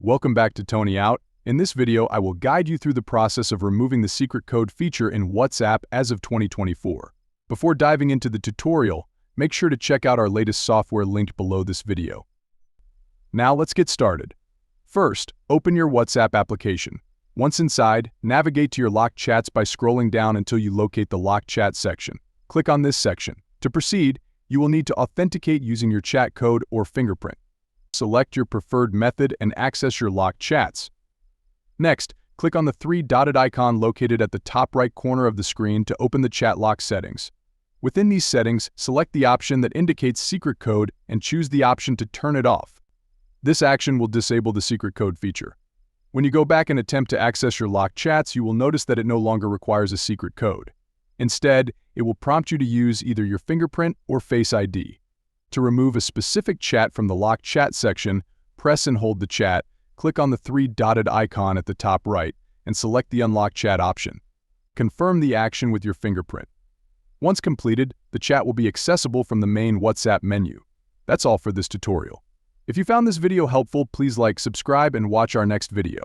Welcome back to Tony Out. In this video, I will guide you through the process of removing the secret code feature in WhatsApp as of 2024. Before diving into the tutorial, make sure to check out our latest software linked below this video. Now let's get started. First, open your WhatsApp application. Once inside, navigate to your locked chats by scrolling down until you locate the locked chat section. Click on this section. To proceed, you will need to authenticate using your chat code or fingerprint. Select your preferred method and access your locked chats. Next, click on the three-dotted icon located at the top right corner of the screen to open the chat lock settings. Within these settings, select the option that indicates secret code and choose the option to turn it off. This action will disable the secret code feature. When you go back and attempt to access your locked chats, you will notice that it no longer requires a secret code. Instead, it will prompt you to use either your fingerprint or Face ID. To remove a specific chat from the locked chat section, press and hold the chat, click on the three-dotted icon at the top right, and select the Unlock Chat option. Confirm the action with your fingerprint. Once completed, the chat will be accessible from the main WhatsApp menu. That's all for this tutorial. If you found this video helpful, please like, subscribe, and watch our next video.